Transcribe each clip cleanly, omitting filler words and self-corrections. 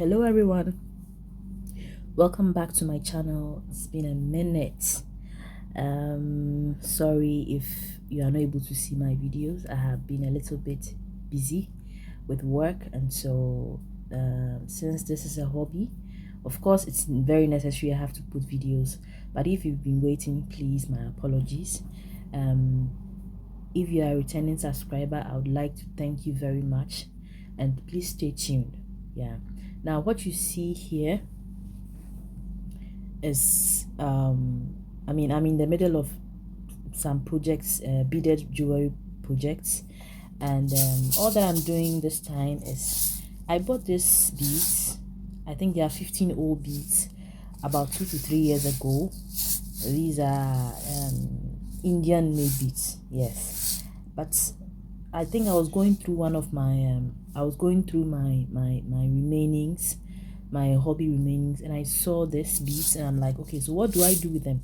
Hello everyone, welcome back to my channel. It's been a minute. Sorry if you are not able to see my videos. I have been a little bit busy with work, and so since this is a hobby, of course it's very necessary I have to put videos. But if you've been waiting, please, my apologies. If you are a returning subscriber, I would like to thank you very much, and please stay tuned. Yeah, now what you see here is I'm in the middle of some projects, beaded jewelry projects, and all that I'm doing this time is I bought these beads. I think they are 15 old beads about 2 to 3 years ago. These are Indian made beads, yes, but I think I was going through one of my I was going through my remainings, my hobby remainings, and I saw this beads, and I'm like, okay, so what do I do with them?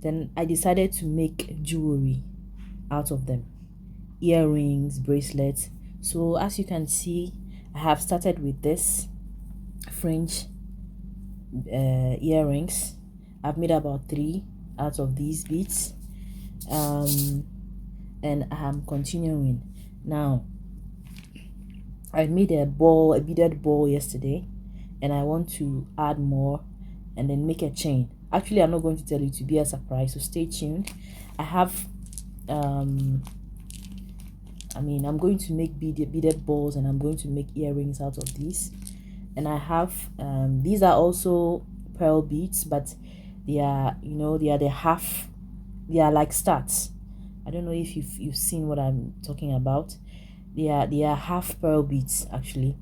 Then I decided to make jewelry out of them, earrings, bracelets. So as you can see, I have started with this fringe earrings. I've made about 3 out of these beads, and I'm continuing now. I made a beaded ball yesterday, and I want to add more and then make a chain. Actually, I'm not going to tell you, to be a surprise, so stay tuned. I have I'm going to make beaded balls, and I'm going to make earrings out of these. And I have these are also pearl beads, but they are, they are the half, they are like studs. I don't know if you've seen what I'm talking about. They are half pearl beads actually,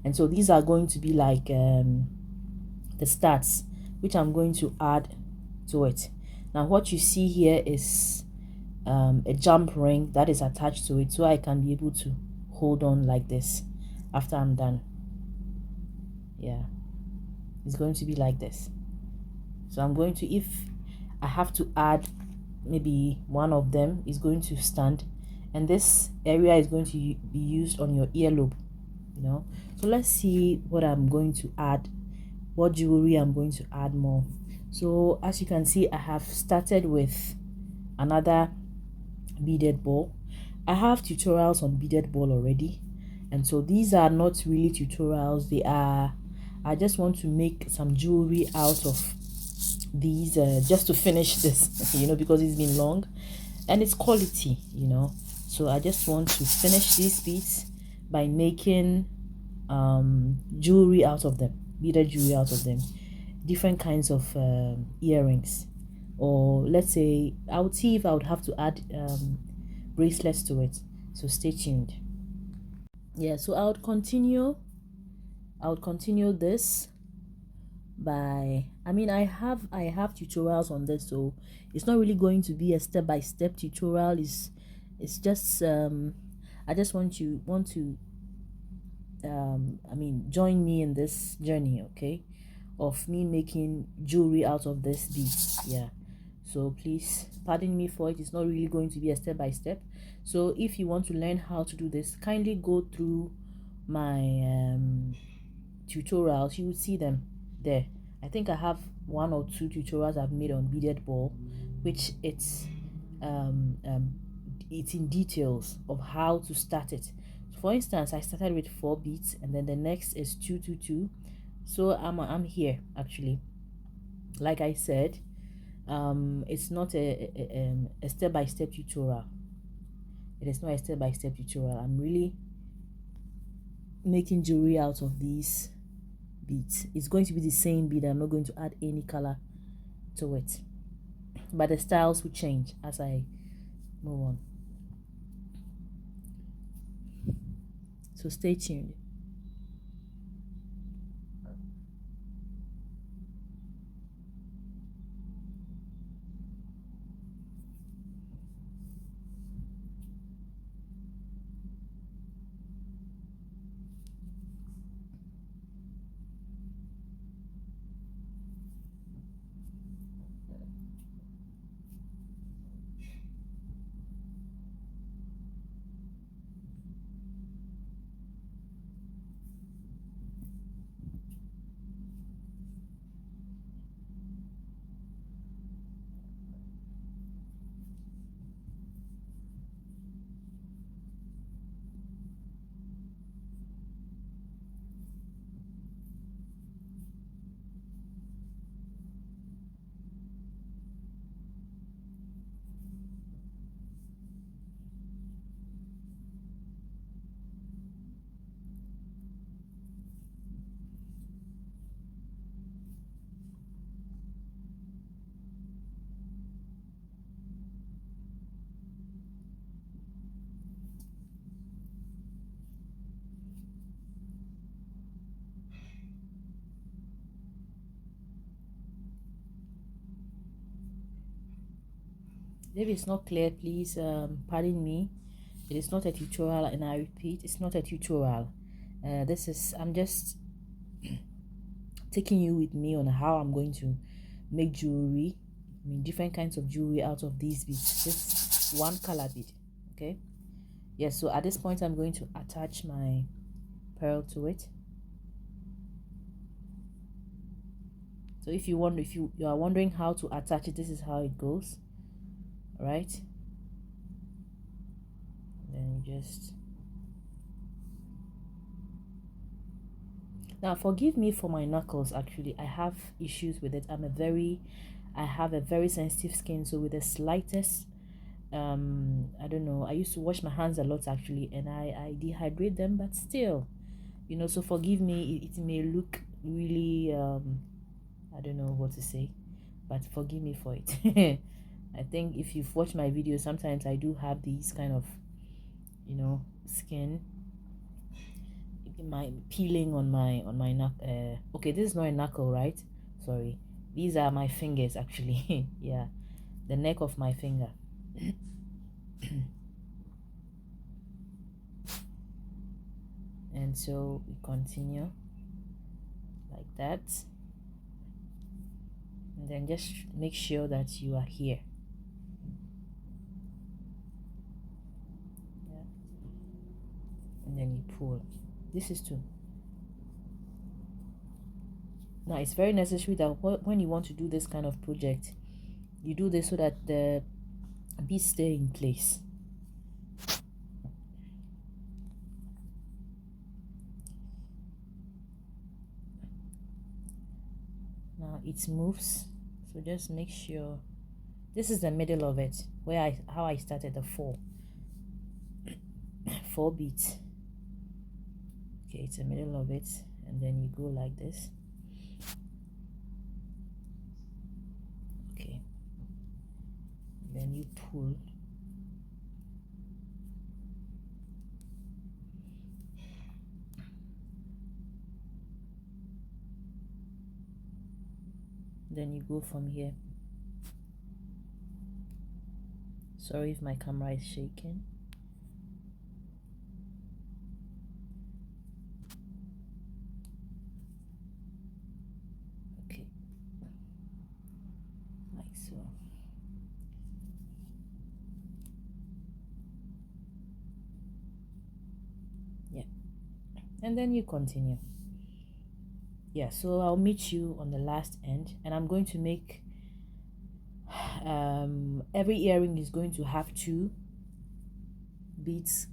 and so these are going to be like the studs, which I'm going to add to it. Now what you see here is a jump ring that is attached to it, so I can be able to hold on like this after I'm done. Yeah, it's going to be like this. So I'm going to, if I have to add maybe one of them, is going to stand, and this area is going to be used on your earlobe, so let's see what I'm going to add, what jewelry I'm going to add more. So as you can see, I have started with another beaded ball. I have tutorials on beaded ball already, and so these are not really tutorials. I just want to make some jewelry out of these, just to finish this because it's been long and it's quality, so I just want to finish these beads by making jewelry out of them, beaded jewelry out of them, different kinds of earrings, or let's say I would see if I would have to add bracelets to it. So stay tuned. Yeah, so I would continue this by, I have tutorials on this, so it's not really going to be a step-by-step tutorial. It's just I just want to join me in this journey, okay, of me making jewelry out of this beads. Yeah, so please pardon me for it. It's not really going to be a step-by-step. So if you want to learn how to do this, kindly go through my tutorials. You will see them there. I think I have 1 or 2 tutorials I've made on beaded ball, which it's in details of how to start it. For instance, I started with 4 beads, and then the next is 2 2 2. So I'm here actually. Like I said, it's not a step-by-step tutorial. It is not a step-by-step tutorial. I'm really making jewelry out of these beads. It's going to be the same bead. I'm not going to add any color to it, but the styles will change as I move on. So stay tuned. if it's not clear, please pardon me. It is not a tutorial, and I repeat, it's not a tutorial. I'm just taking you with me on how I'm going to make jewelry. I mean, different kinds of jewelry out of these beads. Just one color bead. Okay. Yes. So at this point, I'm going to attach my pearl to it. So if you are wondering how to attach it, this is how it goes. All right. Then you just. Now forgive me for my knuckles. Actually, I have issues with it. I have a very sensitive skin, so with the slightest I don't know, I used to wash my hands a lot actually, and I dehydrate them, but still, you know, so forgive me. It may look really I don't know what to say, but forgive me for it. I think if you've watched my videos, sometimes I do have these kind of, you know, skin, my peeling on my neck. Okay, this is not a knuckle, right? Sorry, these are my fingers actually. Yeah, the neck of my finger. And so we continue like that, and then just make sure that you are here. Yeah. And then you pull. This is two. Now it's very necessary that when you want to do this kind of project, you do this so that the beads stay in place. Now it moves, so just make sure this is the middle of it, where how I started the four beads. Okay, it's the middle of it, and then you go like this. Okay, then you pull. Then you go from here. Sorry if my camera is shaking. Okay, like so. Yeah, and then you continue. Yeah, so I'll meet you on the last end, and I'm going to make every earring is going to have two beads,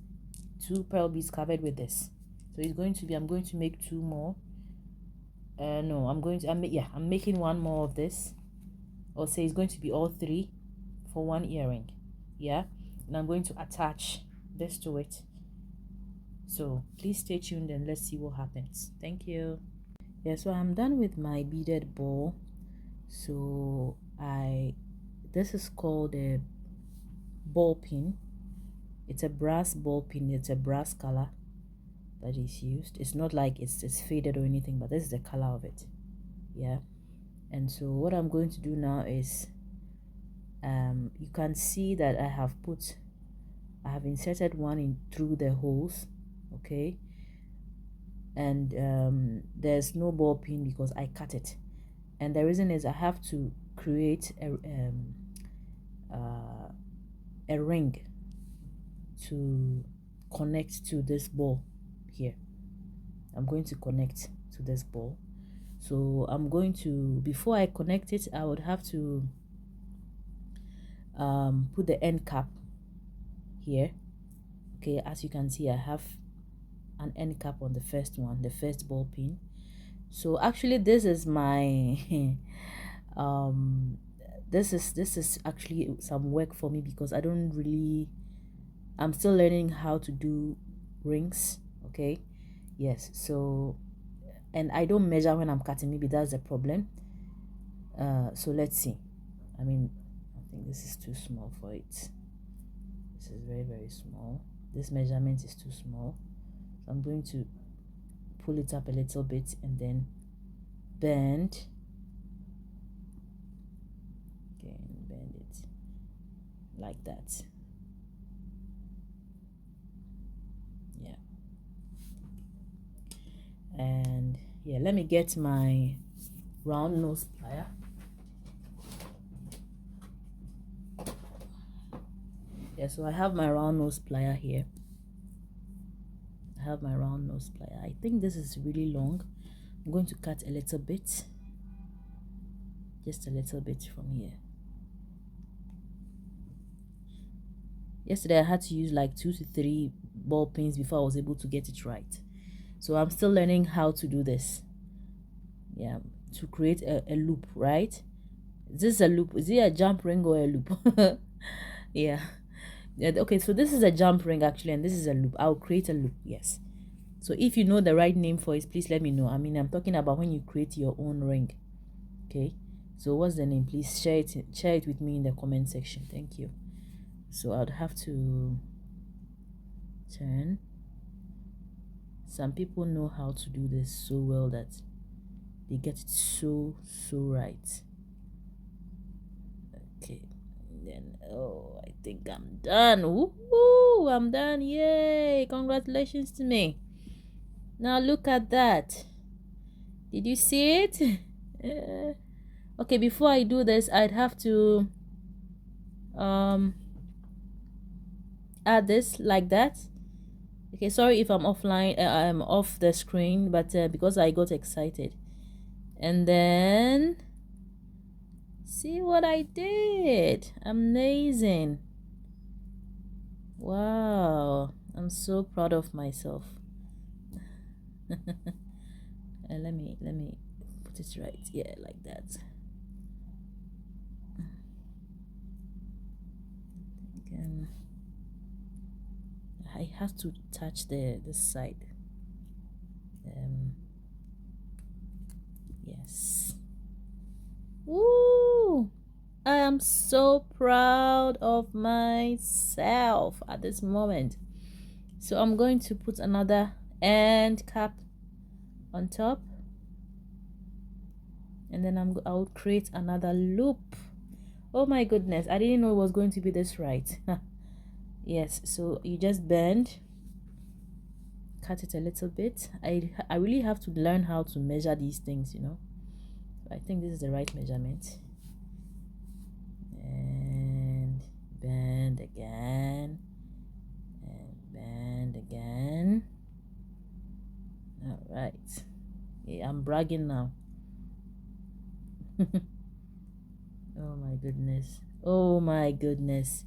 two pearl beads covered with this. So it's going to be, I'm going to make two more. No, I'm making one more of this, or say it's going to be all three for one earring. Yeah, and I'm going to attach this to it. So please stay tuned and let's see what happens. Thank you. Yeah, so I'm done with my beaded ball. So this is called a ball pin. It's a brass ball pin. It's a brass color that is used. It's not like it's faded or anything, but this is the color of it. Yeah. And so what I'm going to do now is you can see that I have inserted one in through the holes. Okay, and there's no ball pin because I cut it, and the reason is I have to create a ring to connect to this ball here. I'm going to connect to this ball, so I'm going to, before I connect it, I would have to put the end cap here. Okay, as you can see, I have an end cap on the first one, the first ball pin. So actually this is my this is actually some work for me because I'm still learning how to do rings. Okay, yes, so, and I don't measure when I'm cutting, maybe that's the problem. So let's see. I mean, I think this is too small for it. This is very, very small. This measurement is too small, so I'm going to pull it up a little bit and then bend. Okay, and bend it. like that. Yeah. And yeah, let me get my round nose plier. Yeah, so I have my round nose plier here. I have my round nose plier. I think this is really long. I'm going to cut a little bit, just a little bit from here. Yesterday I had to use like 2 to 3 ball pins before I was able to get it right. So I'm still learning how to do this. Yeah, to create a loop, right? Is this a loop? Is it a jump ring or a loop? Yeah. Yeah, okay, so this is a jump ring actually, and this is a loop. I'll create a loop, yes. So if you know the right name for it, please let me know. I mean, I'm talking about when you create your own ring. Okay, so what's the name? Please share it with me in the comment section. Thank you. So I'd have to turn. Some people know how to do this so well that they get it so right. Okay, then oh, I think I'm done. Woohoo, I'm done. Yay, congratulations to me. Now look at that. Did you see it? Okay, before I do this, I'd have to add this like that. Okay, sorry if I'm offline, I'm off the screen, but because I got excited. And then see what I did. Amazing. Wow, I'm so proud of myself. And let me put it right. Yeah, like that. Again, I have to touch the side. Yes. Woo! I am so proud of myself at this moment. So I'm going to put another end cap on top, and then I'll create another loop. Oh my goodness, I didn't know it was going to be this right. Yes, so you just bend, cut it a little bit. I really have to learn how to measure these things, you know. I think this is the right measurement. And bend again, and bend again. All right. Yeah, I'm bragging now. Oh my goodness. Oh my goodness.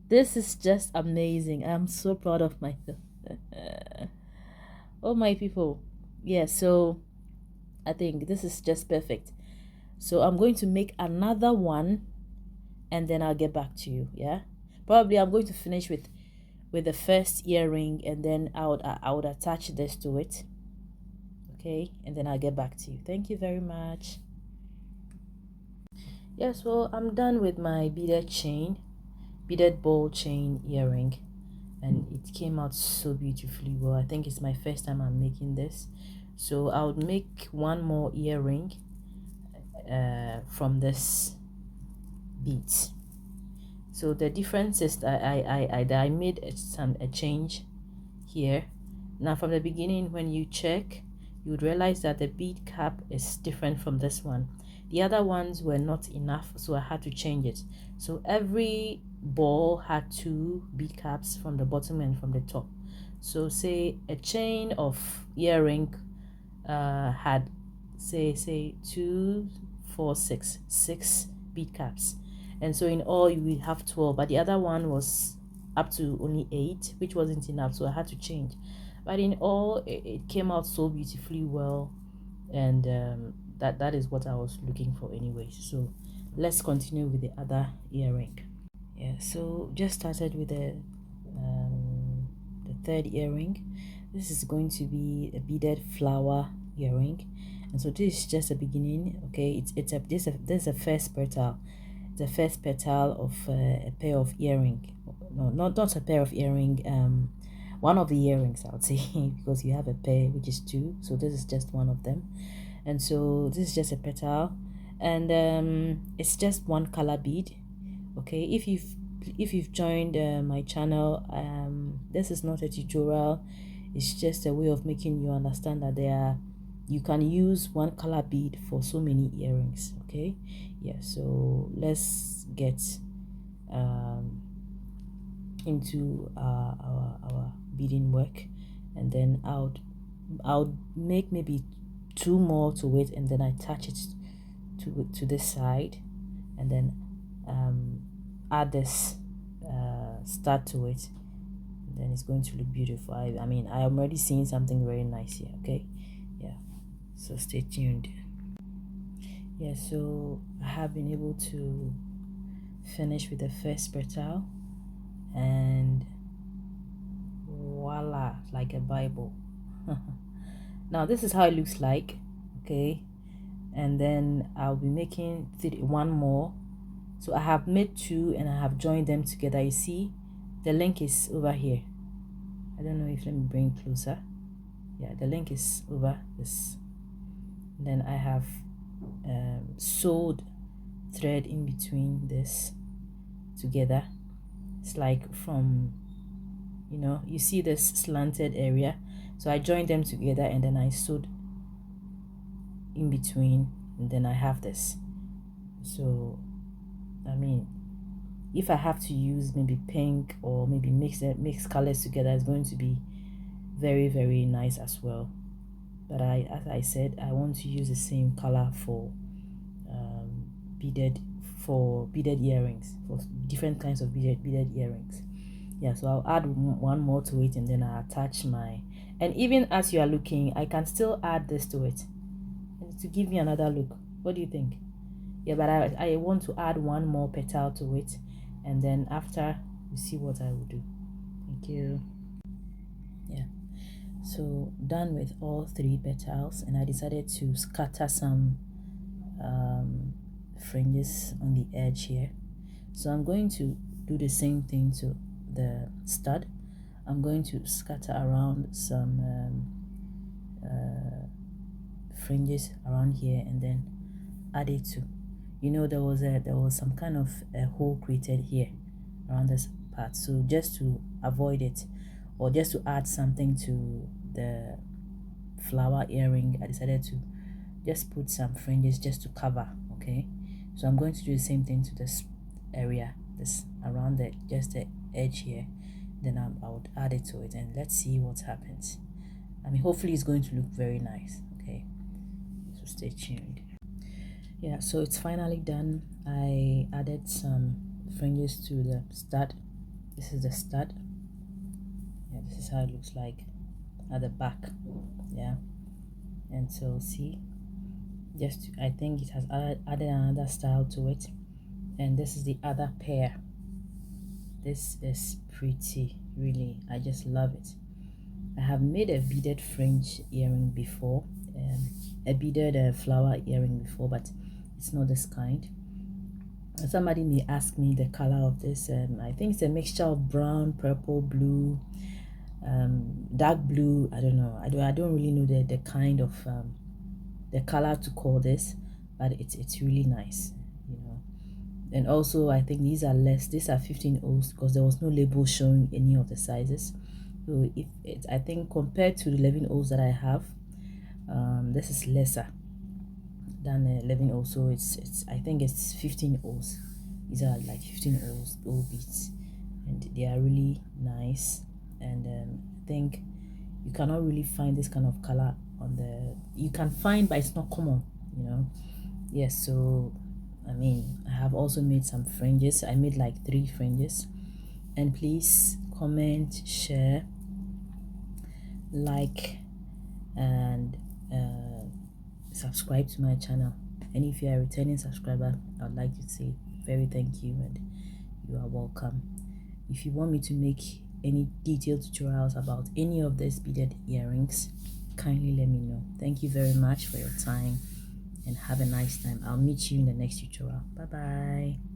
This is just amazing. I'm so proud of myself. Oh my people. Yeah, so I think this is just perfect. So I'm going to make another one and then I'll get back to you. Yeah, probably I'm going to finish with the first earring, and then I would attach this to it. Okay, and then I'll get back to you. Thank you very much. Yes, well, I'm done with my beaded ball chain earring, and it came out so beautifully well. I think it's my first time I'm making this, so I'll make one more earring from this beads. So the difference is that I made a change here. Now from the beginning, when you check, you would realize that the bead cap is different from this one. The other ones were not enough, so I had to change it. So every ball had 2 bead caps from the bottom and from the top. So say a chain of earring had say 2, 4, 6 bead caps, and so in all you will have 12, but the other one was up to only 8, which wasn't enough, so I had to change. But in all, it came out so beautifully well, and that is what I was looking for anyway. So let's continue with the other earring. Yeah, so just started with the third earring. This is going to be a beaded flower earring, and so this is just a beginning. Okay, this is a first petal. The first petal of a pair of earring. No, not a pair of earring. One of the earrings, I would say, because you have a pair, which is 2. So this is just one of them, and so this is just a petal, and it's just one color bead. Okay, if you've if you've joined my channel, this is not a tutorial. It's just a way of making you understand that you can use one color bead for so many earrings. Okay, yeah, so let's get into our beading work, and then I'll make maybe 2 more to it, and then I attach it to this side, and then add this stud to it. Then it's going to look beautiful. I mean, I am already seeing something very nice here. Okay, yeah, so stay tuned. Yeah, so I have been able to finish with the first petal, and voila, like a Bible. Now this is how it looks like. Okay, and then I'll be making one more. So I have made 2 and I have joined them together. You see the link is over here. I don't know if, let me bring it closer. Yeah, the link is over this. And then I have sewed thread in between this together. It's like from, you see this slanted area, so I joined them together and then I sewed in between, and then I have this. So I mean, if I have to use maybe pink or maybe mix colors together, it's going to be very, very nice as well. But as I said, I want to use the same color for beaded earrings, for different kinds of beaded earrings. Yeah, so I'll add one more to it, and then I'll attach and even as you are looking, I can still add this to it to give me another look. What do you think? Yeah, but I want to add one more petal to it, and then after you see what I will do. Thank you. Yeah, so done with all 3 petals, and I decided to scatter some fringes on the edge here. So I'm going to do the same thing to the stud. I'm going to scatter around some fringes around here, and then add it to, there was some kind of a hole created here around this part. So just to avoid it, or just to add something to the flower earring, I decided to just put some fringes just to cover. Okay, so I'm going to do the same thing to this area, this around just the edge here. Then I would add it to it, and let's see what happens. I mean, hopefully it's going to look very nice. Okay, so stay tuned. Yeah, so it's finally done. I added some fringes to the stud. This is the stud. Yeah, this is how it looks like at the back. Yeah, and so see, I think it has added another style to it. And this is the other pair. This is pretty, really. I just love it. I have made a beaded fringe earring before, a beaded flower earring before, but it's not this kind. Somebody may ask me the color of this. I think it's a mixture of brown, purple, blue, dark blue. I don't know. I don't really know the kind of the color to call this, but it's really nice, And also, I think these are less. These are 15 O's because there was no label showing any of the sizes. So I think compared to the 11 O's that I have, this is lesser than 11 O's. So I think it's 15 O's. These are like 15 O's, O beads, and they are really nice. And I think you cannot really find this kind of color you can find, but it's not common, Yes, so I mean, I have also made some fringes. I made like 3 fringes. And please comment, share, like, and subscribe to my channel. And if you are a returning subscriber, I'd like to say very thank you, and you are welcome. If you want me to make any detailed tutorials about any of these beaded earrings, kindly let me know. Thank you very much for your time, and have a nice time. I'll meet you in the next tutorial. Bye bye.